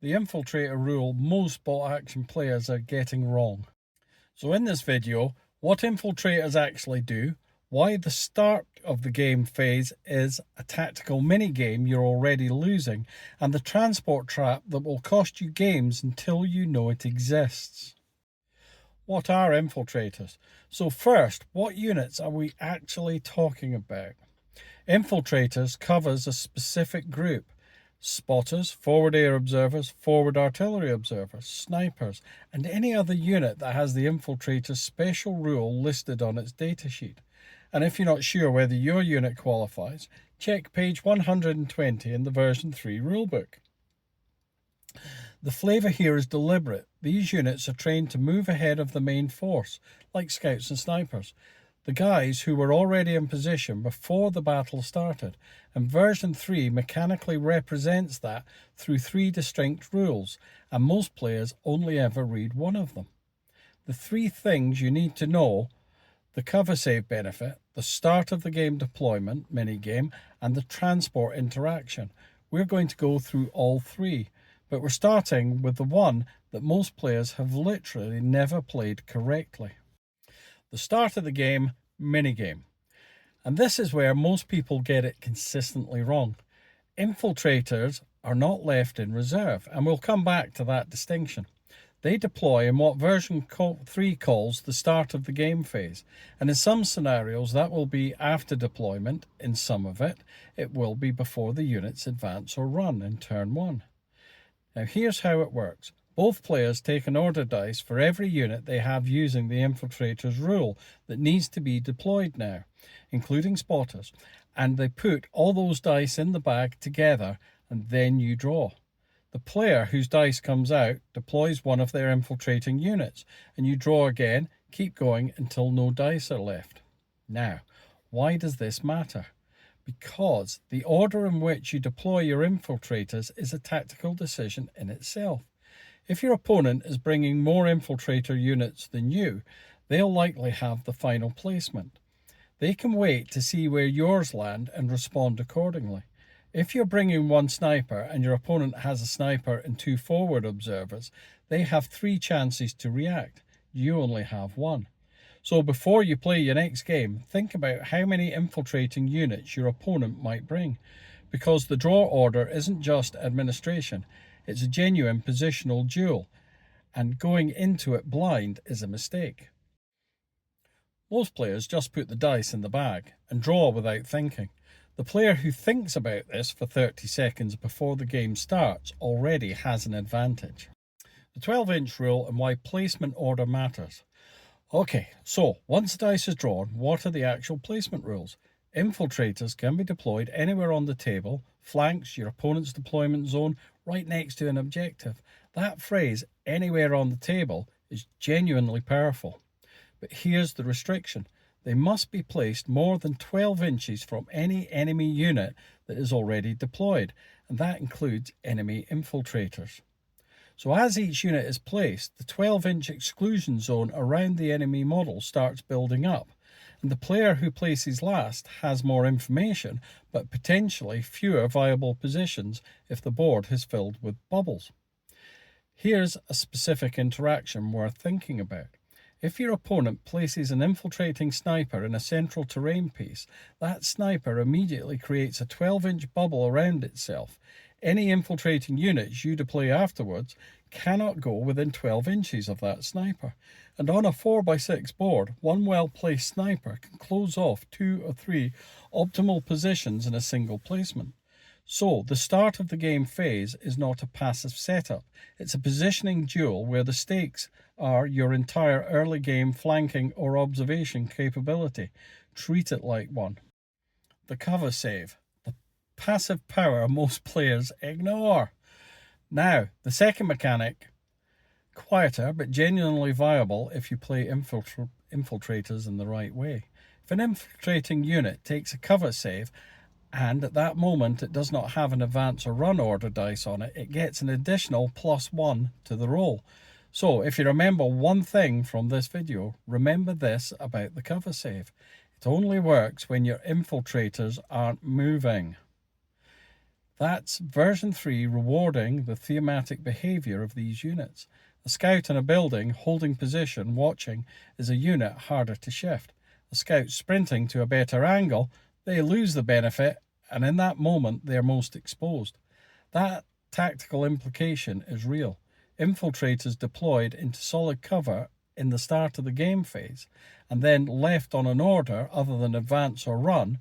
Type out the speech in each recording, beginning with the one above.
the infiltrator rule most bot action players are getting wrong. So in this video, what infiltrators actually do, why the start of the game phase is a tactical mini-game you're already losing, and the transport trap that will cost you games until you know it exists. What are infiltrators? So first, what units are we actually talking about? Infiltrators covers a specific group: spotters, forward air observers, forward artillery observers, snipers, and any other unit that has the infiltrator's special rule listed on its datasheet. And if you're not sure whether your unit qualifies, check page 120 in the version 3 rulebook. The flavour here is deliberate. These units are trained to move ahead of the main force, like scouts and snipers, the guys who were already in position before the battle started, and version 3 mechanically represents that through 3 distinct rules, and most players only ever read one of them. The 3 things you need to know: the cover save benefit, the start of the game deployment minigame, and the transport interaction. We're going to go through all 3. But we're starting with the one that most players have literally never played correctly. The start of the game minigame. And this is where most people get it consistently wrong. Infiltrators are not left in reserve, and we'll come back to that distinction. They deploy in what version 3 calls the start of the game phase, and in some scenarios that will be after deployment. In some of it, it will be before the units advance or run in turn 1. Now here's how it works. Both players take an order dice for every unit they have using the infiltrator's rule that needs to be deployed now, including spotters, and they put all those dice in the bag together, and then you draw. The player whose dice comes out deploys one of their infiltrating units, and you draw again, keep going until no dice are left. Now, why does this matter? Because the order in which you deploy your infiltrators is a tactical decision in itself. If your opponent is bringing more infiltrator units than you, they'll likely have the final placement. They can wait to see where yours land and respond accordingly. If you're bringing 1 sniper and your opponent has a sniper and 2 forward observers, they have 3 chances to react. You only have 1. So before you play your next game, think about how many infiltrating units your opponent might bring, because the draw order isn't just administration, it's a genuine positional duel, and going into it blind is a mistake. Most players just put the dice in the bag and draw without thinking. The player who thinks about this for 30 seconds before the game starts already has an advantage. The 12-inch rule and why placement order matters. Okay, so once the dice is drawn, what are the actual placement rules? Infiltrators can be deployed anywhere on the table, flanks, your opponent's deployment zone, right next to an objective. That phrase, anywhere on the table, is genuinely powerful. But here's the restriction. They must be placed more than 12 inches from any enemy unit that is already deployed, and that includes enemy infiltrators. So as each unit is placed, the 12-inch exclusion zone around the enemy model starts building up, and the player who places last has more information, but potentially fewer viable positions if the board is filled with bubbles. Here's a specific interaction worth thinking about. If your opponent places an infiltrating sniper in a central terrain piece, that sniper immediately creates a 12-inch bubble around itself. Any infiltrating units you deploy afterwards cannot go within 12 inches of that sniper. And on a 4x6 board, one well-placed sniper can close off 2 or 3 optimal positions in a single placement. So the start of the game phase is not a passive setup. It's a positioning duel where the stakes are your entire early game flanking or observation capability. Treat it like one. The cover save. Passive power most players ignore. Now, the second mechanic, quieter but genuinely viable if you play infiltrators in the right way. If an infiltrating unit takes a cover save and at that moment it does not have an advance or run order dice on it, it gets an additional +1 to the roll. So if you remember one thing from this video, remember this about the cover save. It only works when your infiltrators aren't moving. That's version 3 rewarding the thematic behaviour of these units. A scout in a building holding position watching is a unit harder to shift. A scout sprinting to a better angle, they lose the benefit, and in that moment they're most exposed. That tactical implication is real. Infiltrators deployed into solid cover in the start of the game phase and then left on an order other than advance or run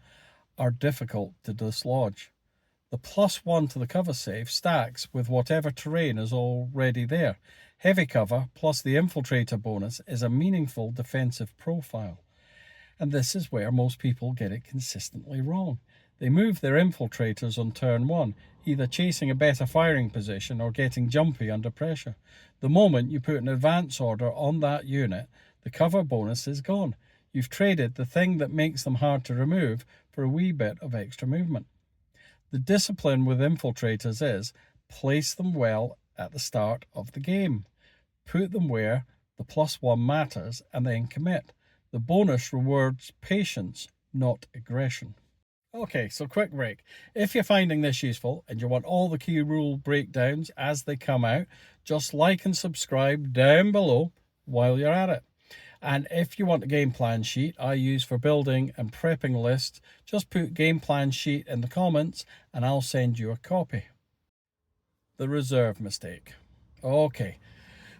are difficult to dislodge. The +1 to the cover save stacks with whatever terrain is already there. Heavy cover plus the infiltrator bonus is a meaningful defensive profile. And this is where most people get it consistently wrong. They move their infiltrators on turn 1, either chasing a better firing position or getting jumpy under pressure. The moment you put an advance order on that unit, the cover bonus is gone. You've traded the thing that makes them hard to remove for a wee bit of extra movement. The discipline with infiltrators is place them well at the start of the game. Put them where the +1 matters and then commit. The bonus rewards patience, not aggression. Okay, so quick break. If you're finding this useful and you want all the key rule breakdowns as they come out, just like and subscribe down below while you're at it. And if you want a game plan sheet I use for building and prepping lists, just put game plan sheet in the comments and I'll send you a copy. The reserve mistake. Okay,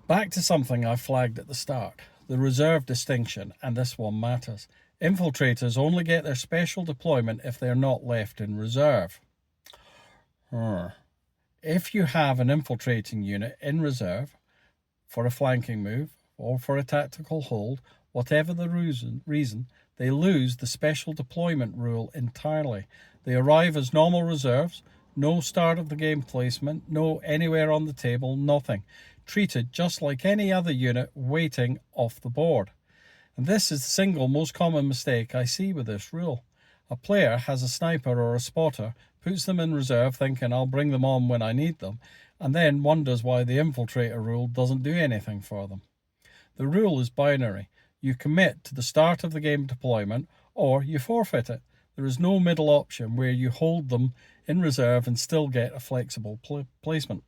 back to something I flagged at the start. The reserve distinction, and this one matters. Infiltrators only get their special deployment if they're not left in reserve. If you have an infiltrating unit in reserve for a flanking move or for a tactical hold, whatever the reason, they lose the special deployment rule entirely. They arrive as normal reserves, no start of the game placement, no anywhere on the table, nothing. Treated just like any other unit waiting off the board. And this is the single most common mistake I see with this rule. A player has a sniper or a spotter, puts them in reserve thinking I'll bring them on when I need them, and then wonders why the infiltrator rule doesn't do anything for them. The rule is binary. You commit to the start of the game deployment or you forfeit it. There is no middle option where you hold them in reserve and still get a flexible placement.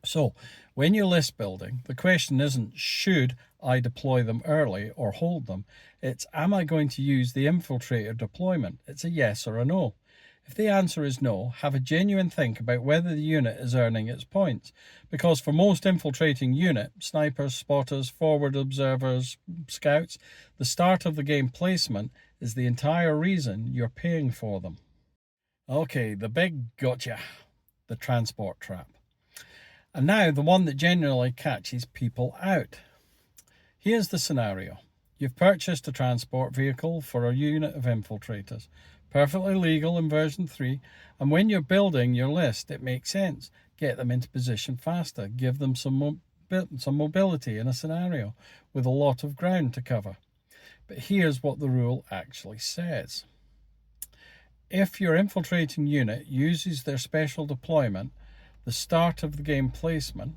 So, when you're list building, the question isn't should I deploy them early or hold them. It's am I going to use the infiltrator deployment? It's a yes or a no. If the answer is no, have a genuine think about whether the unit is earning its points. Because for most infiltrating unit, snipers, spotters, forward observers, scouts, the start of the game placement is the entire reason you're paying for them. Okay, the big gotcha, the transport trap. And now the one that generally catches people out. Here's the scenario. You've purchased a transport vehicle for a unit of infiltrators. Perfectly legal in version 3. And when you're building your list, it makes sense. Get them into position faster. Give them some mobility in a scenario with a lot of ground to cover. But here's what the rule actually says. If your infiltrating unit uses their special deployment, the start of the game placement,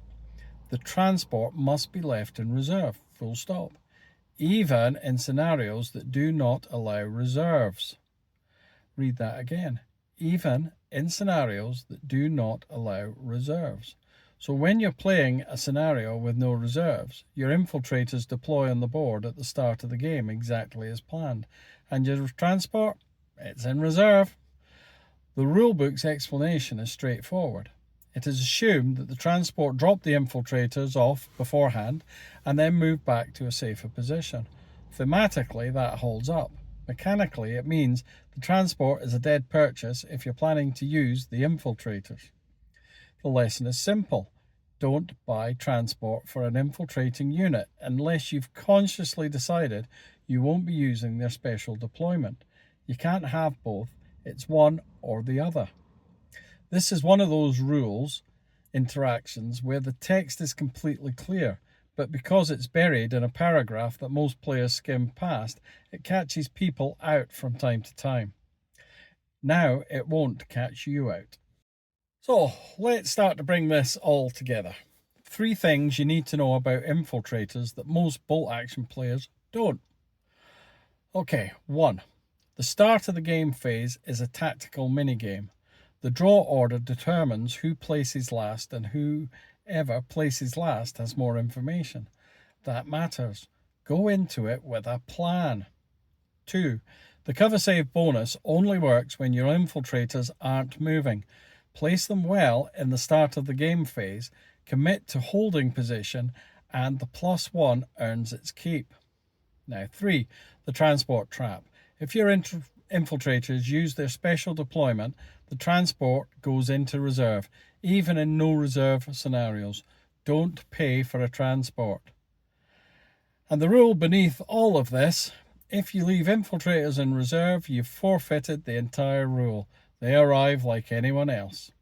the transport must be left in reserve, full stop, even in scenarios that do not allow reserves. Read that again. Even in scenarios that do not allow reserves. So when you're playing a scenario with no reserves, your infiltrators deploy on the board at the start of the game exactly as planned. And your transport, it's in reserve. The rulebook's explanation is straightforward. It is assumed that the transport dropped the infiltrators off beforehand and then moved back to a safer position. Thematically, that holds up. Mechanically, it means the transport is a dead purchase if you're planning to use the infiltrators. The lesson is simple. Don't buy transport for an infiltrating unit unless you've consciously decided you won't be using their special deployment. You can't have both. It's one or the other. This is one of those rules interactions where the text is completely clear, but because it's buried in a paragraph that most players skim past, it catches people out from time to time. Now it won't catch you out. So let's start to bring this all together. 3 things you need to know about infiltrators that most bolt action players don't. Okay, 1. The start of the game phase is a tactical minigame. The draw order determines who places last, and whoever places last has more information. That matters. Go into it with a plan. 2. The cover save bonus only works when your infiltrators aren't moving. Place them well in the start of the game phase, commit to holding position, and the +1 earns its keep. Now 3. The transport trap. If your infiltrators use their special deployment, the transport goes into reserve, even in no reserve scenarios. Don't pay for a transport. And the rule beneath all of this: if you leave infiltrators in reserve, you've forfeited the entire rule. They arrive like anyone else.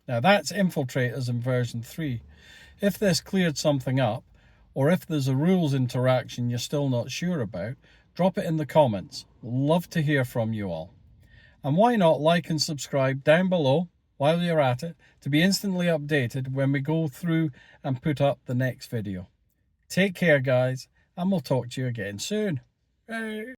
Now that's infiltrators in version 3. If this cleared something up, or if there's a rules interaction you're still not sure about, drop it in the comments. Love to hear from you all. And why not like and subscribe down below while you're at it to be instantly updated when we go through and put up the next video. Take care, guys, and we'll talk to you again soon. Bye.